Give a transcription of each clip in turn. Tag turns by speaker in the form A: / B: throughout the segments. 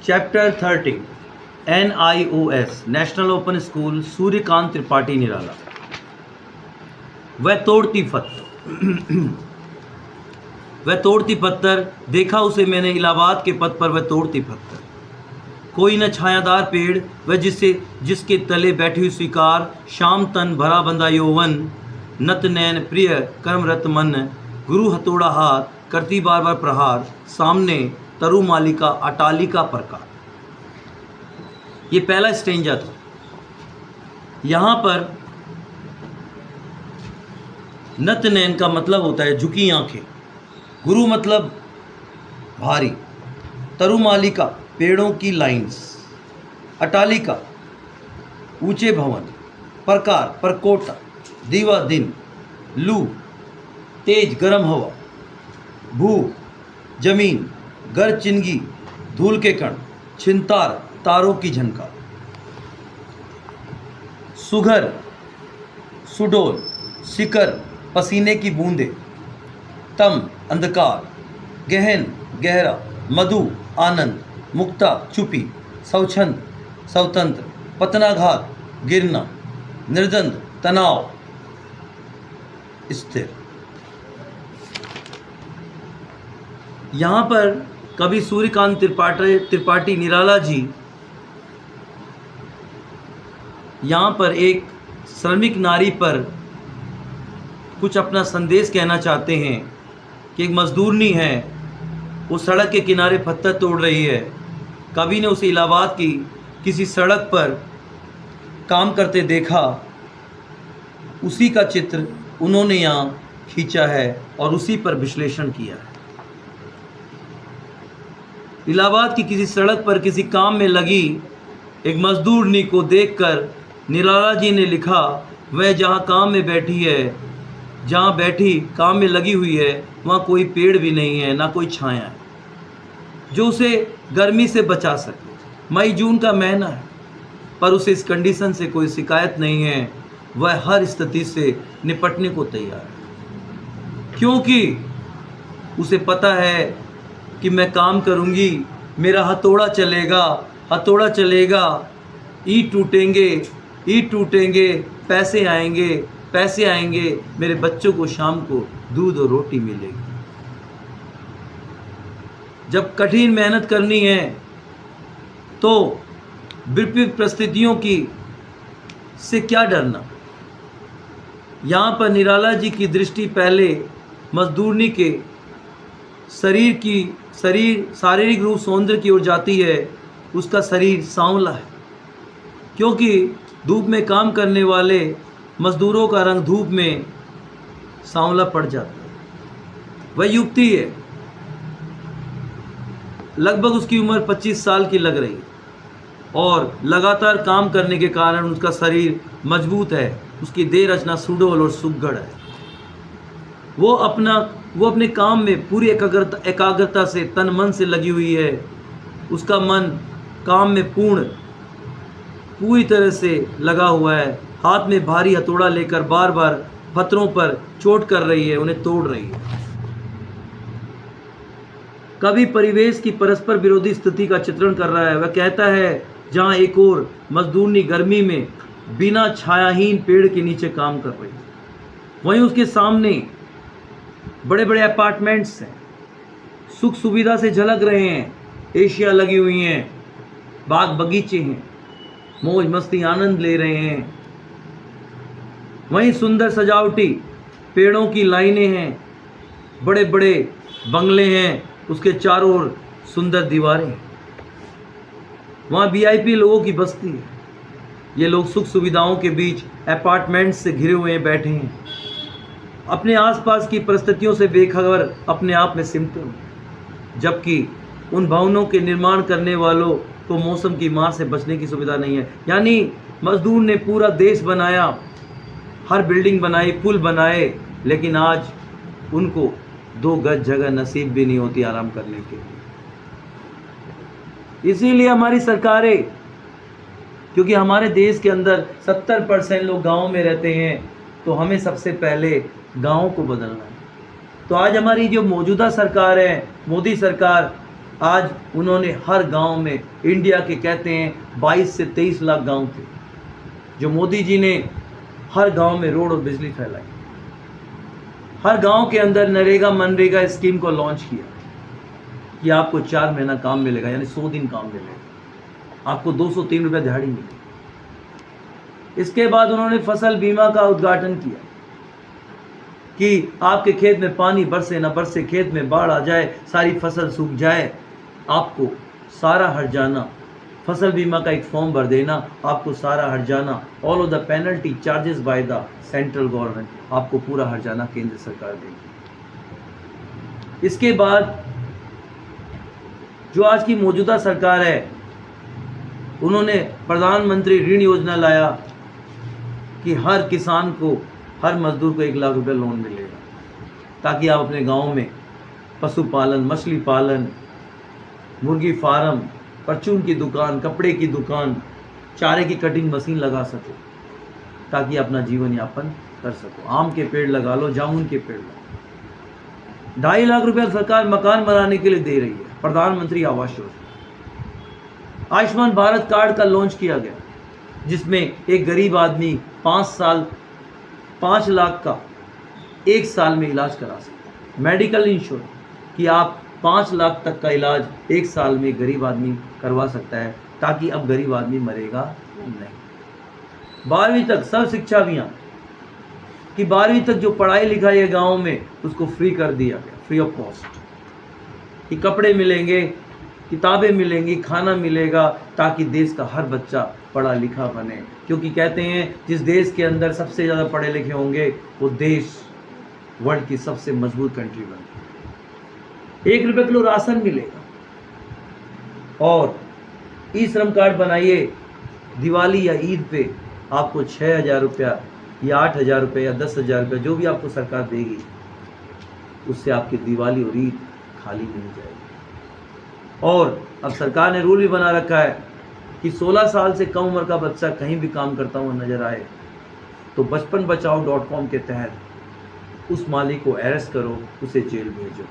A: Chapter 30 NIOS national open school Suryakant Tripathi Nirala. वह तोड़ती पत्थर देखा उसे मैंने इलाहाबाद के पथ पर, वह तोड़ती पत्थर। कोई न छायादार पेड़ वह जिसके तले बैठी हुई स्वीकार, शाम तन भरा बंधा यौवन, नत नैन प्रिय कर्मरत मन, गुरु हथौड़ा हाथ करती बार बार प्रहार, सामने तरु मालिका अटालिका प्रकार। ये पहला स्टेंजा था। यहाँ पर नत नैन का मतलब होता है झुकी आंखें, गुरु मतलब भारी, तरु मालिका पेड़ों की लाइंस, अटालिका ऊंचे भवन, प्रकार परकोटा दीवा दिन, लू तेज गर्म हवा, भू जमीन, गर चिंगी धूल के कण, छिंतार तारों की झनकार, सुघर सुडोल शिकर पसीने की बूंदे, तम अंधकार, गहन गहरा, मधु आनंद, मुक्ता चुपी, स्वच्छंद स्वतंत्र, पतनाघात गिरना, निर्द्वंद तनाव स्थिर। यहाँ पर कवि सूर्यकांत त्रिपाठी निराला जी यहाँ पर एक श्रमिक नारी पर कुछ अपना संदेश कहना चाहते हैं कि एक मजदूरनी है, वो सड़क के किनारे पत्थर तोड़ रही है। कवि ने उसे इलाहाबाद की किसी सड़क पर काम करते देखा, उसी का चित्र उन्होंने यहाँ खींचा है और उसी पर विश्लेषण किया है। इलाहाबाद की किसी सड़क पर किसी काम में लगी एक मजदूरनी को देखकर निराला जी ने लिखा, वह जहाँ काम में बैठी है, जहाँ बैठी काम में लगी हुई है, वहाँ कोई पेड़ भी नहीं है, ना कोई छाया है जो उसे गर्मी से बचा सके। मई जून का महीना है, पर उसे इस कंडीशन से कोई शिकायत नहीं है। वह हर स्थिति से निपटने को तैयार है, क्योंकि उसे पता है कि मैं काम करूंगी, मेरा हथौड़ा चलेगा, ईंट टूटेंगे, पैसे आएंगे, मेरे बच्चों को शाम को दूध और रोटी मिलेगी। जब कठिन मेहनत करनी है तो विपरीत परिस्थितियों की से क्या डरना। यहाँ पर निराला जी की दृष्टि पहले मजदूरनी के शारीरिक रूप सौंदर्य की ओर जाती है। उसका शरीर सांवला है, क्योंकि धूप में काम करने वाले मजदूरों का रंग धूप में सांवला पड़ जाता है। वह युवती है, लगभग उसकी उम्र 25 साल की लग रही है और लगातार काम करने के कारण उसका शरीर मजबूत है। उसकी देह रचना सुडौल और सुघड़ है। वो अपने काम में पूरी एकाग्रता से तन मन से लगी हुई है। उसका मन काम में पूरी तरह से लगा हुआ है। हाथ में भारी हथौड़ा लेकर बार बार पत्थरों पर चोट कर रही है, उन्हें तोड़ रही है। कभी परिवेश की परस्पर विरोधी स्थिति का चित्रण कर रहा है। वह कहता है, जहाँ एक और मजदूरनी गर्मी में बिना छायाहीन पेड़ के नीचे काम कर रही है, वहीं उसके सामने बड़े बड़े अपार्टमेंट्स हैं, सुख सुविधा से झलक रहे हैं, एशिया लगी हुई हैं, बाग बगीचे हैं, मौज मस्ती आनंद ले रहे हैं। वहीं सुंदर सजावटी पेड़ों की लाइनें हैं, बड़े बड़े बंगले हैं, उसके चारों ओर सुंदर दीवारें हैं। वहाँ VIP लोगों की बस्ती है। ये लोग सुख सुविधाओं के बीच अपार्टमेंट्स से घिरे हुए बैठे हैं, अपने आसपास की परिस्थितियों से बेखबर अपने आप में सिमटे हुए, जबकि उन भवनों के निर्माण करने वालों को मौसम की मार से बचने की सुविधा नहीं है। यानी मजदूर ने पूरा देश बनाया, हर बिल्डिंग बनाई, पुल बनाए, लेकिन आज उनको 2 गज जगह नसीब भी नहीं होती आराम करने के लिए। इसीलिए हमारी सरकारें, क्योंकि हमारे देश के अंदर 70% लोग गाँव में रहते हैं, तो हमें सबसे पहले गाँव को बदलना है। तो आज हमारी जो मौजूदा सरकार है, मोदी सरकार, आज उन्होंने हर गांव में, इंडिया के कहते हैं 22 से 23 लाख गांव थे, जो मोदी जी ने हर गांव में रोड और बिजली फैलाई। हर गांव के अंदर नरेगा मनरेगा स्कीम को लॉन्च किया कि आपको 4 महीना काम मिलेगा, यानी 100 दिन काम मिलेगा, आपको 203 रुपये दिहाड़ी मिलेगी। इसके बाद उन्होंने फसल बीमा का उद्घाटन किया कि आपके खेत में पानी बरसे न बरसे, खेत में बाढ़ आ जाए, सारी फसल सूख जाए, आपको सारा हर्जाना, फसल बीमा का एक फॉर्म भर देना, आपको सारा हर्जाना, all of the penalty charges by the central government, आपको पूरा हर्जाना केंद्र सरकार देगी। इसके बाद जो आज की मौजूदा सरकार है, उन्होंने प्रधानमंत्री ऋण योजना लाया कि हर किसान को, हर मजदूर को 1 लाख रुपए लोन मिलेगा, ताकि आप अपने गांव में पशुपालन, मछली पालन, मुर्गी फार्म, परचून की दुकान, कपड़े की दुकान, चारे की कटिंग मशीन लगा सको, ताकि अपना जीवन यापन कर सको। आम के पेड़ लगा लो, जामुन के पेड़ लगा। 2.5 लाख रुपया सरकार मकान बनाने के लिए दे रही है, प्रधानमंत्री आवास योजना। आयुष्मान भारत कार्ड का लॉन्च किया गया, जिसमें एक गरीब आदमी 5 लाख का 1 साल में इलाज करा सकता है। मेडिकल इंश्योरेंस कि आप 5 लाख तक का इलाज 1 साल में गरीब आदमी करवा सकता है, ताकि अब गरीब आदमी मरेगा नहीं। 12वीं तक सर्व शिक्षा अभियान कि 12वीं तक जो पढ़ाई लिखाई है गाँव में, उसको फ्री कर दिया गया, फ्री ऑफ कॉस्ट, कि कपड़े मिलेंगे, किताबें मिलेंगी, खाना मिलेगा, ताकि देश का हर बच्चा पढ़ा लिखा बने। क्योंकि कहते हैं जिस देश के अंदर सबसे ज़्यादा पढ़े लिखे होंगे, वो देश वर्ल्ड की सबसे मजबूत कंट्री बनेगी। 1 रुपये किलो राशन मिलेगा। और ई श्रम कार्ड बनाइए, दिवाली या ईद पे आपको 6,000 रुपया या 8,000 रुपये या 10,000 रुपये, जो भी आपको सरकार देगी, उससे आपकी दिवाली और ईद खाली नहीं जाएगी। और अब सरकार ने रूल भी बना रखा है कि 16 साल से कम उम्र का बच्चा कहीं भी काम करता हुआ नजर आए तो बचपनबचाओ.com के तहत उस मालिक को अरेस्ट करो, उसे जेल भेजो।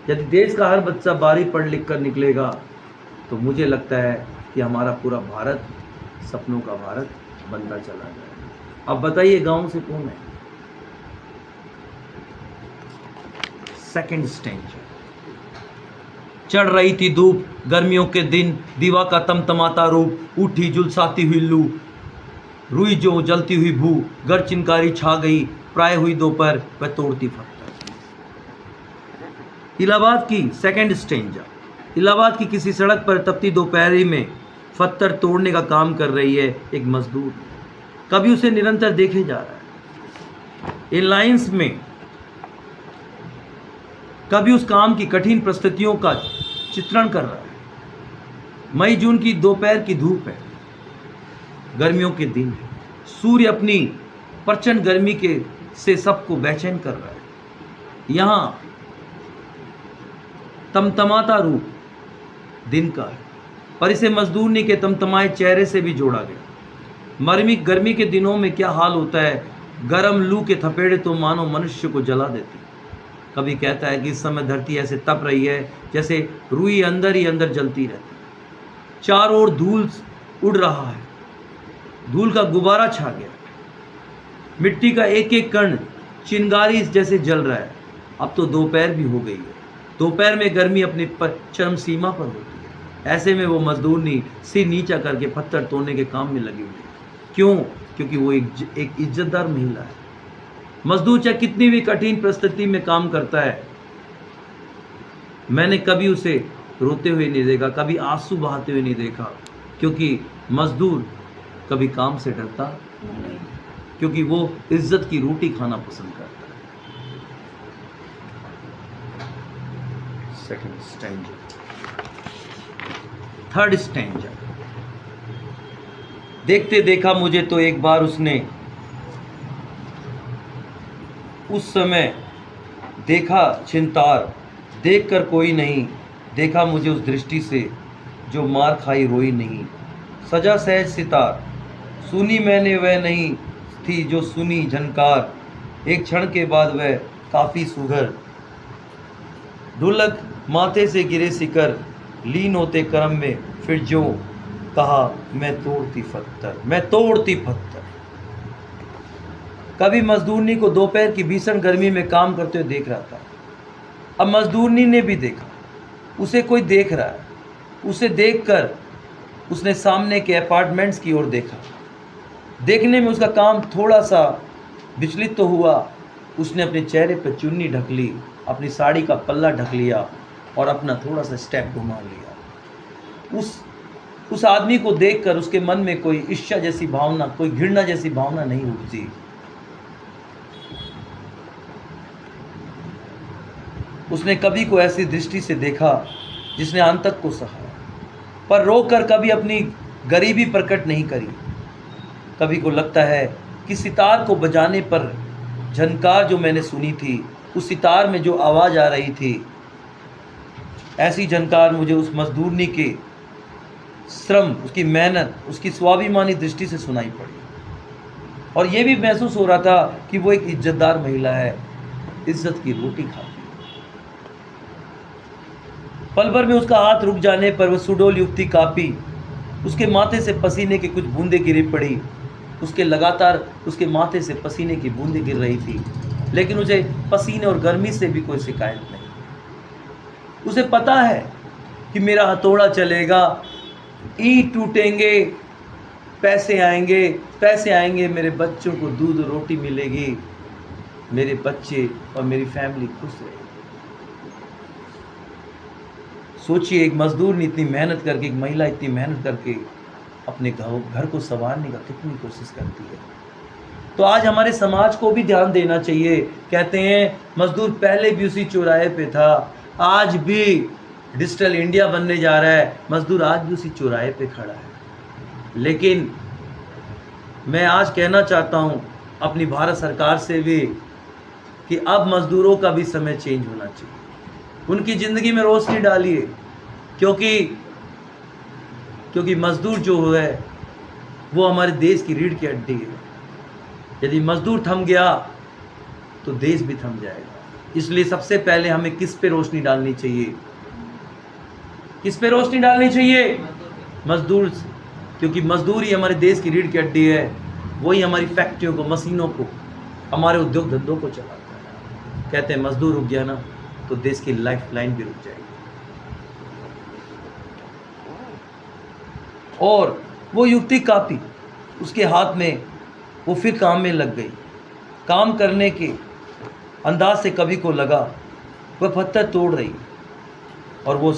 A: यदि देश का हर बच्चा 12वीं पढ़ लिख कर निकलेगा, तो मुझे लगता है कि हमारा पूरा भारत सपनों का भारत बनता चला जाएगा। अब बताइए गांव से कौन है? Second stage. चढ़ रही थी धूप, गर्मियों के दिन, दीवा का तमतमाता रूप, उठी झुलसाती हुई लू, रुई जो जलती हुई भू, गर चिनकारी छा गई, प्राय हुई दोपहर, वह तोड़ती पत्थर। इलाहाबाद की सेकंड स्टेंजा। इलाहाबाद की किसी सड़क पर तपती दोपहरी में पत्थर तोड़ने का काम कर रही है एक मजदूर। कभी उसे निरंतर देखे जा रहा है इन लाइंस में, कभी उस काम की कठिन परिस्थितियों का चित्रण कर रहा है। मई जून की दोपहर की धूप है, गर्मियों के दिन है, सूर्य अपनी प्रचंड गर्मी के से सबको बेचैन कर रहा है। यहाँ तमतमाता रूप दिन का है, पर इसे मजदूरनी के तमतमाए चेहरे से भी जोड़ा गया। गर्मी के दिनों में क्या हाल होता है, गर्म लू के थपेड़े तो मानो मनुष्य को जला देते। कभी कहता है कि इस समय धरती ऐसे तप रही है जैसे रुई अंदर ही अंदर जलती रहती है। चारों ओर धूल उड़ रहा है, धूल का गुब्बारा छा गया, मिट्टी का एक एक कण चिंगारी जैसे जल रहा है। अब तो दोपहर भी हो गई है, दोपहर में गर्मी अपनी चरम सीमा पर होती है। ऐसे में वो मजदूरनी सिर नीचा करके पत्थर तोड़ने के काम में लगी हुई है। क्यों? क्योंकि वो एक इज्जतदार महिला है। मजदूर चाहे कितनी भी कठिन परिस्थिति में काम करता है, मैंने कभी उसे रोते हुए नहीं देखा, कभी आंसू बहाते हुए नहीं देखा, क्योंकि मजदूर कभी काम से डरता नहीं, क्योंकि वो इज्जत की रोटी खाना पसंद करता है। Second stanza. Third stanza. देखते देखा मुझे तो एक बार उसने, उस समय देखा छिनतार, देखकर कोई नहीं, देखा मुझे उस दृष्टि से जो मार खाई रोई नहीं। सजा सहज सितार, सुनी मैंने वह नहीं थी जो सुनी झनकार, एक क्षण के बाद वह काफ़ी सुघर। ढोलक माथे से गिरे सिकर, लीन होते कर्म में, फिर जो कहा मैं तोड़ती पत्थर, मैं तोड़ती पत्थर। कभी मजदूरनी को दोपहर की भीषण गर्मी में काम करते हुए देख रहा था। अब मजदूरनी ने भी देखा, उसे कोई देख रहा है। उसे देखकर उसने सामने के अपार्टमेंट्स की ओर देखा। देखने में उसका काम थोड़ा सा विचलित तो हुआ। उसने अपने चेहरे पर चुन्नी ढक ली, अपनी साड़ी का पल्ला ढक लिया और अपना थोड़ा सा स्टेप घुमा लिया। उस आदमी को देखकर उसके मन में कोई ईर्ष्या जैसी भावना, कोई घृणा जैसी भावना नहीं उठती। उसने कभी को ऐसी दृष्टि से देखा जिसने आंतक को सहा, पर रोकर कभी अपनी गरीबी प्रकट नहीं करी। कभी को लगता है कि सितार को बजाने पर झनकार जो मैंने सुनी थी, उस सितार में जो आवाज़ आ रही थी, ऐसी झनकार मुझे उस मजदूरनी के श्रम, उसकी मेहनत, उसकी स्वाभिमानी दृष्टि से सुनाई पड़ी। और ये भी महसूस हो रहा था कि वो एक इज्जतदार महिला है, इज्जत की रोटी खाती। पल भर में उसका हाथ रुक जाने पर वह सुडौल युक्ति कांपी। उसके माथे से पसीने की कुछ बूंदें गिरी पड़ी। उसके माथे से पसीने की बूंदें गिर रही थी, लेकिन उसे पसीने और गर्मी से भी कोई शिकायत नहीं। उसे पता है कि मेरा हथौड़ा चलेगा, ईंट टूटेंगे, पैसे आएंगे, मेरे बच्चों को दूध रोटी मिलेगी, मेरे बच्चे और मेरी फैमिली खुश रहेगी। सोचिए, एक मजदूर ने इतनी मेहनत करके, एक महिला इतनी मेहनत करके अपने घर को संवारने का कितनी कोशिश करती है। तो आज हमारे समाज को भी ध्यान देना चाहिए। कहते हैं मजदूर पहले भी उसी चौराहे पे था, आज भी डिजिटल इंडिया बनने जा रहा है, मजदूर आज भी उसी चौराहे पे खड़ा है। लेकिन मैं आज कहना चाहता हूँ अपनी भारत सरकार से भी कि अब मजदूरों का भी समय चेंज होना चाहिए। उनकी ज़िंदगी में रोशनी डालिए, क्योंकि मजदूर जो है वो हमारे देश की रीढ़ की हड्डी है। यदि मजदूर थम गया तो देश भी थम जाएगा। इसलिए सबसे पहले हमें किस पे रोशनी डालनी चाहिए? किस पे रोशनी डालनी चाहिए? मजदूर, क्योंकि मजदूर ही हमारे देश की रीढ़ की हड्डी है। वही हमारी फैक्ट्रियों को, मशीनों को, हमारे उद्योग धंधों को चलाता है। कहते हैं मजदूर रुक गया ना तो देश की लाइफ लाइन भी रुक जाएगी। और वो युक्ति कापी उसके हाथ में, वो फिर काम में लग गई। काम करने के अंदाज से कभी को लगा वह पत्थर तोड़ रही और वो